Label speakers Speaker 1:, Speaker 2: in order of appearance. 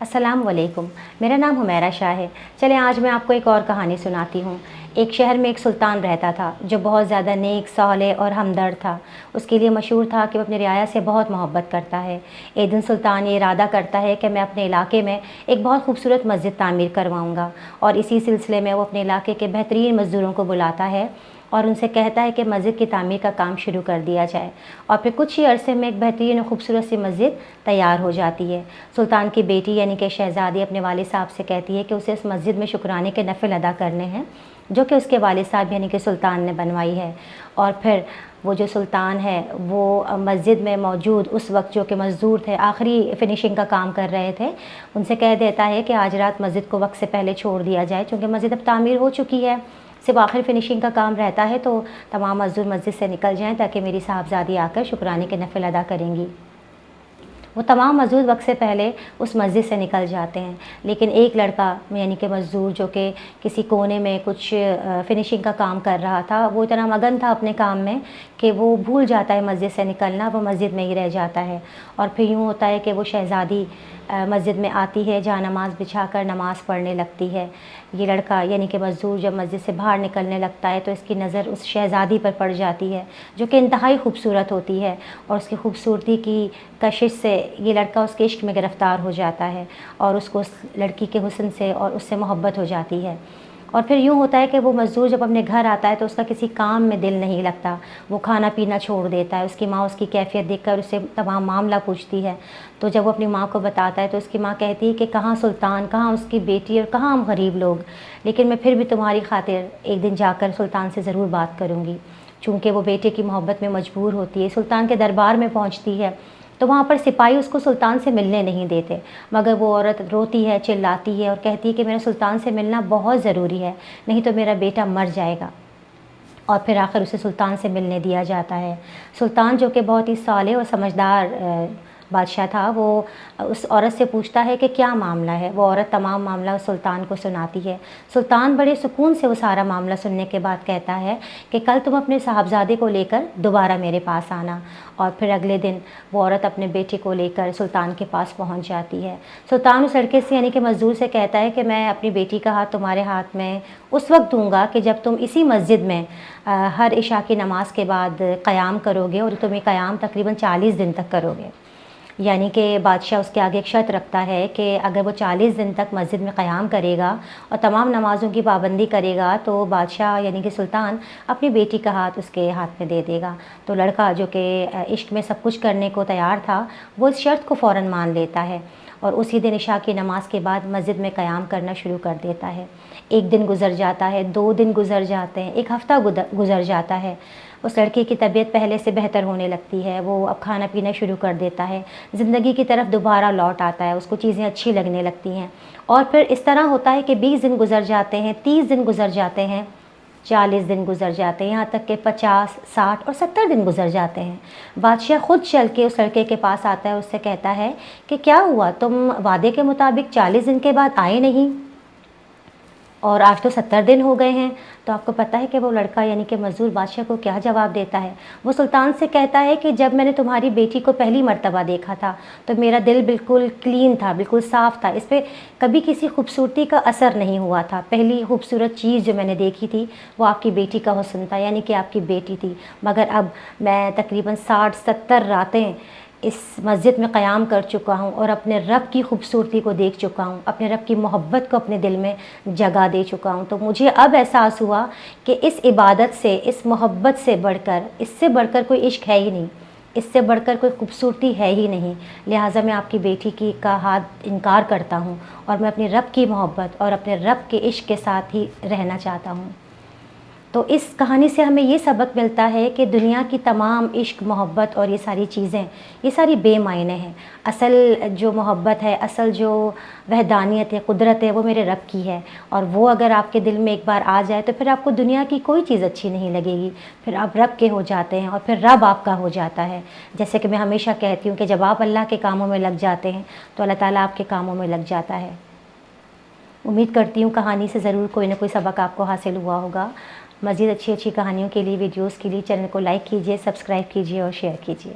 Speaker 1: अस्सलाम वालेकुम। मेरा नाम हुमैरा शाह है। चलें आज मैं आपको एक और कहानी सुनाती हूँ। एक शहर में एक सुल्तान रहता था जो बहुत ज़्यादा नेक, सौले और हमदर्द था। उसके लिए मशहूर था कि वो अपनी रियाया से बहुत मोहब्बत करता है। एक दिन सुल्तान ये इरादा करता है कि मैं अपने इलाके में एक बहुत खूबसूरत मस्जिद तामीर करवाऊँगा, और इसी सिलसिले में वो अपने इलाके के बेहतरीन मज़दूरों को बुलाता है और उनसे कहता है कि मस्जिद की तामीर का काम शुरू कर दिया जाए। और फिर कुछ ही अरसे में एक बेहतरीन और ख़ूबसूरत सी मस्जिद तैयार हो जाती है। सुल्तान की बेटी यानी कि शहज़ादी अपने वालिद साहब से कहती है कि उसे इस मस्जिद में शुक्राने के नफ़िल अदा करने हैं जो कि उसके वालिद साहब यानी कि सुल्तान ने बनवाई है। और फिर वो जो सुल्तान है वो मस्जिद में मौजूद उस वक्त जो कि मज़दूर थे, आखिरी फ़िनिशिंग का काम कर रहे थे, उनसे कह देता है कि आज रात मस्जिद को वक्त से पहले छोड़ दिया जाए, क्योंकि मस्जिद अब तामीर हो चुकी है, सिर्फ आखिरी फ़िनिशिंग का काम रहता है। तो तमाम मज़दूर मस्जिद से निकल जाएँ ताकि मेरी साहबज़ादी आकर शुक्राने के नफ़िल अदा करेंगी। वो तमाम मज़दूर वक्त से पहले उस मस्जिद से निकल जाते हैं, लेकिन एक लड़का यानी कि मज़दूर जो कि किसी कोने में कुछ फ़िनिशिंग का काम कर रहा था, वो इतना मगन था अपने काम में कि वो भूल जाता है मस्जिद से निकलना, वो मस्जिद में ही रह जाता है। और फिर यूँ होता है कि वो शहज़ादी मस्जिद में आती है, जहाँ नमाज़ बिछा कर नमाज़ पढ़ने लगती है। ये लड़का यानी कि मज़दूर जब मस्जिद से बाहर निकलने लगता है तो इसकी नज़र उस शहज़ादी पर पड़ जाती है जो कि इंतहाई खूबसूरत होती है, और उसकी खूबसूरती की कशिश से ये लड़का उसके इश्क में गिरफ़्तार हो जाता है और उसको उस लड़की के हुस्न से और उससे मोहब्बत हो जाती है। और फिर यूँ होता है कि वो मज़दूर जब अपने घर आता है तो उसका किसी काम में दिल नहीं लगता, वो खाना पीना छोड़ देता है। उसकी माँ उसकी कैफ़ियत देखकर उससे तमाम मामला पूछती है, तो जब वो अपनी माँ को बताता है तो उसकी माँ कहती है कि कहाँ सुल्तान, कहाँ उसकी बेटी और कहाँ हम गरीब लोग, लेकिन मैं फिर भी तुम्हारी खातिर एक दिन जाकर सुल्तान से ज़रूर बात करूँगी। चूँकि वो बेटे की मोहब्बत में मजबूर होती है, सुल्तान के दरबार में पहुँचती है तो वहाँ पर सिपाही उसको सुल्तान से मिलने नहीं देते, मगर वो औरत रोती है, चिल्लाती है और कहती है कि मेरा सुल्तान से मिलना बहुत ज़रूरी है, नहीं तो मेरा बेटा मर जाएगा। और फिर आखिर उसे सुल्तान से मिलने दिया जाता है। सुल्तान जो कि बहुत ही साले और समझदार बादशाह था, वो उस औरत से पूछता है कि क्या मामला है। वो औरत तमाम मामला उस सुल्तान को सुनाती है। सुल्तान बड़े सुकून से वो सारा मामला सुनने के बाद कहता है कि कल तुम अपने साहबजादे को लेकर दोबारा मेरे पास आना। और फिर अगले दिन वो औरत अपने बेटे को लेकर सुल्तान के पास पहुंच जाती है। सुल्तान उस लड़के से यानी कि मज़दूर से कहता है कि मैं अपनी बेटी का हाथ तुम्हारे हाथ में उस वक्त दूंगा कि जब तुम इसी मस्जिद में हर इशा की नमाज के बाद क़याम करोगे, और तुम ये क़याम तकरीबन 40 दिन तक करोगे। यानी कि बादशाह उसके आगे एक शर्त रखता है कि अगर वो 40 दिन तक मस्जिद में क़याम करेगा और तमाम नमाज़ों की पाबंदी करेगा तो बादशाह यानी कि सुल्तान अपनी बेटी का हाथ उसके हाथ में दे देगा। तो लड़का जो कि इश्क में सब कुछ करने को तैयार था, वो इस शर्त को फ़ौरन मान लेता है और उसी दिन इशा की नमाज के बाद मस्जिद में क़याम करना शुरू कर देता है। एक दिन गुज़र जाता है, 2 दिन गुज़र जाते हैं, एक हफ़्ता गुज़र जाता है। उस लड़के की तबीयत पहले से बेहतर होने लगती है, वो अब खाना पीना शुरू कर देता है, ज़िंदगी की तरफ दोबारा लौट आता है, उसको चीज़ें अच्छी लगने लगती हैं। और फिर इस तरह होता है कि 20 दिन गुज़र जाते हैं, 30 दिन गुज़र जाते हैं, 40 दिन गुज़र जाते हैं, यहाँ तक कि 50, 60 और 70 दिन गुज़र जाते हैं। बादशाह ख़ुद चल के उस लड़के के पास आता है, उससे कहता है कि क्या हुआ, तुम वादे के मुताबिक 40 दिन के बाद आए नहीं और आज तो 70 दिन हो गए हैं। तो आपको पता है कि वो लड़का यानी कि मज़दूर बादशाह को क्या जवाब देता है। वो सुल्तान से कहता है कि जब मैंने तुम्हारी बेटी को पहली मर्तबा देखा था तो मेरा दिल बिल्कुल क्लीन था, बिल्कुल साफ़ था, इस पर कभी किसी खूबसूरती का असर नहीं हुआ था। पहली खूबसूरत चीज़ जो मैंने देखी थी वो आपकी बेटी का हुस्न था, यानी कि आपकी बेटी थी। मगर अब मैं तकरीबन 60-70 रातें इस मस्जिद में क़याम कर चुका हूँ और अपने रब की खूबसूरती को देख चुका हूँ, अपने रब की मोहब्बत को अपने दिल में जगह दे चुका हूँ। तो मुझे अब एहसास हुआ कि इस इबादत से, इस मोहब्बत से बढ़कर, इससे बढ़कर कोई इश्क है ही नहीं, इससे बढ़कर कोई खूबसूरती है ही नहीं। लिहाजा मैं आपकी बेटी की का हाथ इनकार करता हूँ और मैं अपनी रब की मोहब्बत और अपने रब के इश्क के साथ ही रहना चाहता हूँ। तो इस कहानी से हमें ये सबक मिलता है कि दुनिया की तमाम इश्क, मोहब्बत और ये सारी चीज़ें, ये सारी बेमायने हैं। असल जो मोहब्बत है, असल जो वहदानियत है, कुदरत है, वो मेरे रब की है, और वो अगर आपके दिल में एक बार आ जाए तो फिर आपको दुनिया की कोई चीज़ अच्छी नहीं लगेगी। फिर आप रब के हो जाते हैं और फिर रब आपका हो जाता है। जैसे कि मैं हमेशा कहती हूँ कि जब आप अल्लाह के कामों में लग जाते हैं तो अल्लाह ताला आपके कामों में लग जाता है। उम्मीद करती हूँ कहानी से ज़रूर कोई ना कोई सबक आपको हासिल हुआ होगा। मज़ीद अच्छी अच्छी कहानियों के लिए, वीडियोज़ के लिए चैनल को लाइक कीजिए, सब्सक्राइब कीजिए और शेयर कीजिए।